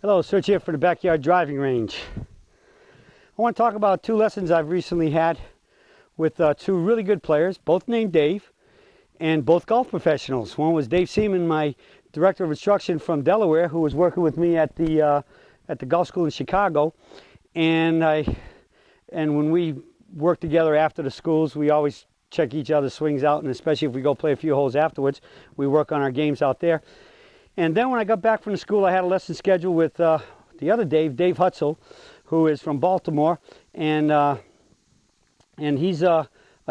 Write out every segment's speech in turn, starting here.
Hello, Serge here for the Backyard Driving Range. I want to talk about two lessons I've recently had with two really good players, both named Dave, and both golf professionals. One was Dave Seaman, my director of instruction from Delaware, who was working with me at the golf school in Chicago. And when we work together after the schools, we always check each other's swings out, and especially if we go play a few holes afterwards, we work on our games out there. And then when I got back from the school, I had a lesson scheduled with the other Dave Hutzel, who is from Baltimore, and he's a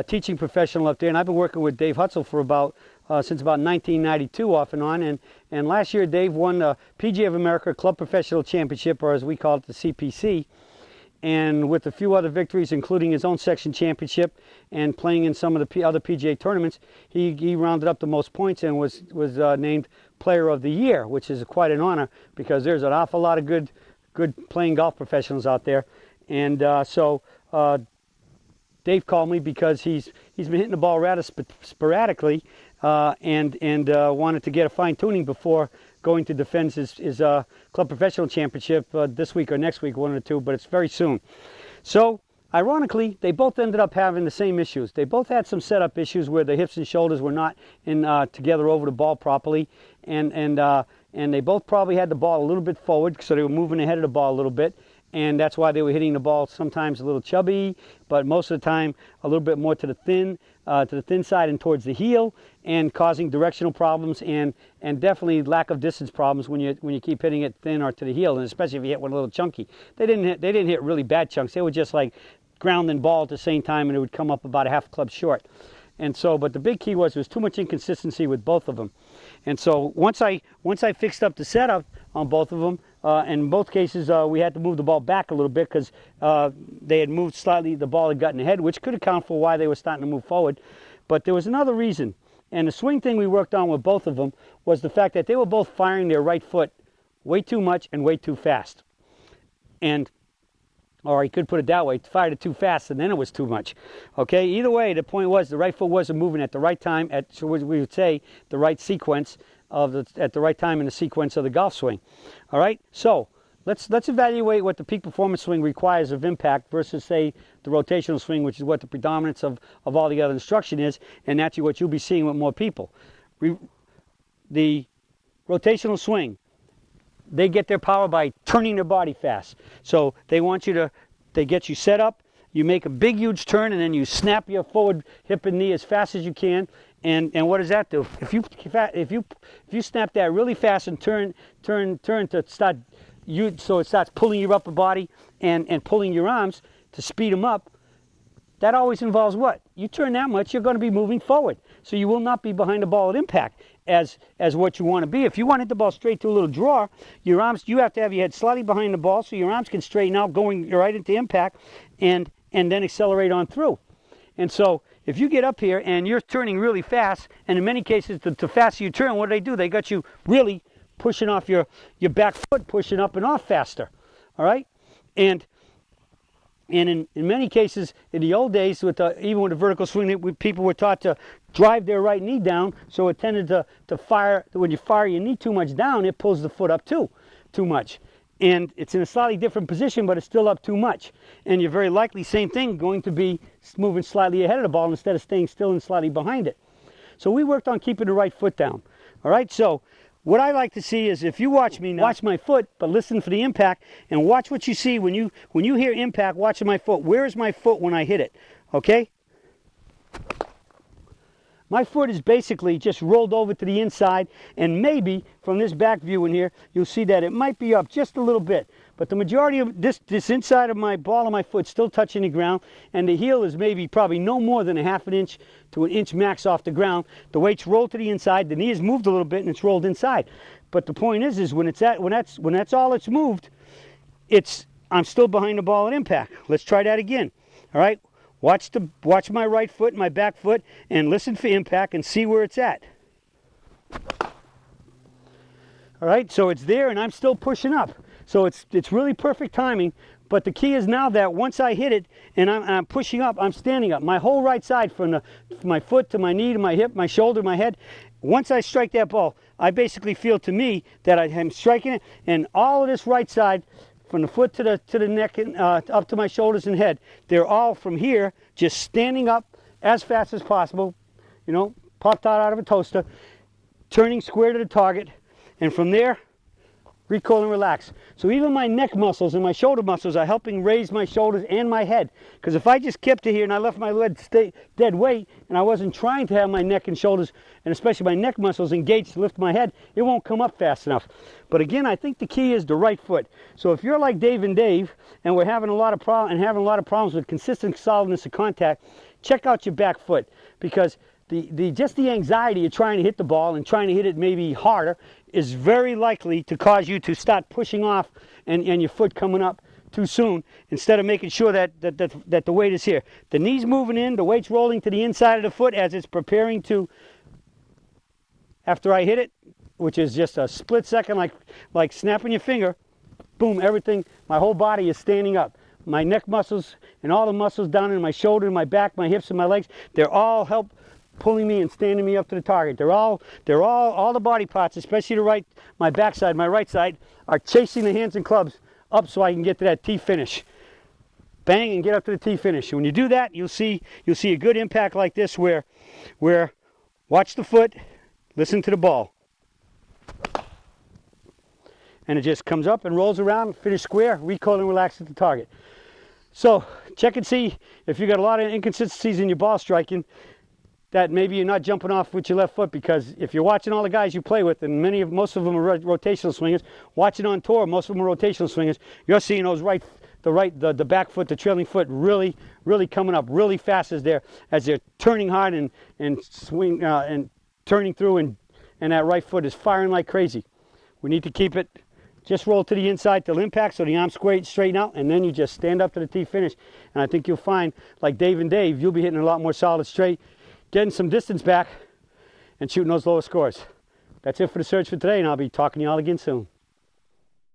teaching professional up there. And I've been working with Dave Hutzel for since about 1992, off and on. And last year, Dave won the PGA of America Club Professional Championship, or as we call it, the CPC. And with a few other victories, including his own section championship and playing in some of the other PGA tournaments, he rounded up the most points and was named Player of the Year, which is quite an honor because there's an awful lot of good playing golf professionals out there. And so Dave called me because he's been hitting the ball rather sporadically and wanted to get a fine tuning before going to defend his club professional championship this week or next week, one of the two, but it's very soon. So ironically, they both ended up having the same issues. They both had some setup issues where the hips and shoulders were not together over the ball properly, and they both probably had the ball a little bit forward, so they were moving ahead of the ball a little bit, and that's why they were hitting the ball sometimes a little chubby, but most of the time a little bit more to the thin side and towards the heel, and causing directional problems and definitely lack of distance problems when you keep hitting it thin or to the heel, and especially if you hit one a little chunky. They didn't hit really bad chunks. They were just like ground and ball at the same time, and it would come up about a half club short. And so, but the big key was there was too much inconsistency with both of them. And so once I fixed up the setup on both of them, in both cases we had to move the ball back a little bit because they had moved slightly, the ball had gotten ahead, which could account for why they were starting to move forward. But there was another reason. And the swing thing we worked on with both of them was the fact that they were both firing their right foot way too much and way too fast. Or you could put it that way, fired it too fast and then it was too much. Okay, either way, the point was the right foot wasn't moving at the right time, so we would say the right sequence at the right time in the sequence of the golf swing. All right, so let's evaluate what the peak performance swing requires of impact versus, say, the rotational swing, which is what the predominance of all the other instruction is, and that's what you'll be seeing with more people. The rotational swing, they get their power by turning their body fast. So they get you set up, you make a big huge turn, and then you snap your forward hip and knee as fast as you can. And what does that do? If you snap that really fast and turn to start so it starts pulling your upper body and pulling your arms to speed them up, that always involves what? You turn that much, you're going to be moving forward. So you will not be behind the ball at impact as what you want to be. If you want to hit the ball straight to a little draw, your arms, you have to have your head slightly behind the ball so your arms can straighten out going right into impact and then accelerate on through. And so if you get up here and you're turning really fast, and in many cases the faster you turn, what do? They got you really pushing off your back foot, pushing up and off faster. All right? And in many cases, in the old days, even with the vertical swing, people were taught to drive their right knee down, so it tended to fire. When you fire your knee too much down, it pulls the foot up too much. And it's in a slightly different position, but it's still up too much. And you're very likely, same thing, going to be moving slightly ahead of the ball instead of staying still and slightly behind it. So we worked on keeping the right foot down. All right, so what I like to see is if you watch me now, watch my foot, but listen for the impact, and watch what you see when you hear impact, watching my foot. Where is my foot when I hit it? Okay? My foot is basically just rolled over to the inside, and maybe from this back view in here, you'll see that it might be up just a little bit. But the majority of this inside of my ball of my foot still touching the ground, and the heel is probably no more than a half an inch to an inch max off the ground. The weight's rolled to the inside, the knee is moved a little bit, and it's rolled inside. But the point is when that's all it's moved, I'm still behind the ball at impact. Let's try that again. All right. Watch my right foot, my back foot, and listen for impact and see where it's at. All right, so it's there and I'm still pushing up. So it's really perfect timing, but the key is now that once I hit it and I'm pushing up, I'm standing up. My whole right side from my foot to my knee to my hip, my shoulder, my head, once I strike that ball, I basically feel to me that I am striking it, and all of this right side, from the foot to the neck and up to my shoulders and head, they're all from here just standing up as fast as possible, you know, popped out of a toaster, turning square to the target, and from there, recoil and relax. So even my neck muscles and my shoulder muscles are helping raise my shoulders and my head. Because if I just kept it here and I left my head stay dead weight, and I wasn't trying to have my neck and shoulders, and especially my neck muscles engaged to lift my head, it won't come up fast enough. But again, I think the key is the right foot. So if you're like Dave and Dave, and we're having a lot of problems with consistent solidness of contact, check out your back foot, because just the anxiety of trying to hit the ball and trying to hit it maybe harder is very likely to cause you to start pushing off and your foot coming up too soon, instead of making sure that the weight is here. The knee's moving in, the weight's rolling to the inside of the foot as it's preparing to, after I hit it, which is just a split second, like snapping your finger, boom, everything, my whole body is standing up. My neck muscles and all the muscles down in my shoulder, my back, my hips, and my legs, they're all help pulling me and standing me up to the target. They're all the body parts, especially my backside, my right side, are chasing the hands and clubs up so I can get to that T finish. Bang, and get up to the T finish. And when you do that, you'll see a good impact like this where watch the foot, listen to the ball. And it just comes up and rolls around, finish square, recoil and relax at the target. So check and see if you got a lot of inconsistencies in your ball striking, that maybe you're not jumping off with your left foot. Because if you're watching all the guys you play with, and most of them are rotational swingers, watching on tour, most of them are rotational swingers, you're seeing those the back foot, the trailing foot really coming up really fast as they're turning hard and swing and turning through, and that right foot is firing like crazy. We need to keep it, just roll to the inside till impact so the arms straighten out, and then you just stand up to the T finish. And I think you'll find, like Dave and Dave, you'll be hitting a lot more solid straight, getting some distance back, and shooting those lower scores. That's it for the Surge for today, and I'll be talking to you all again soon.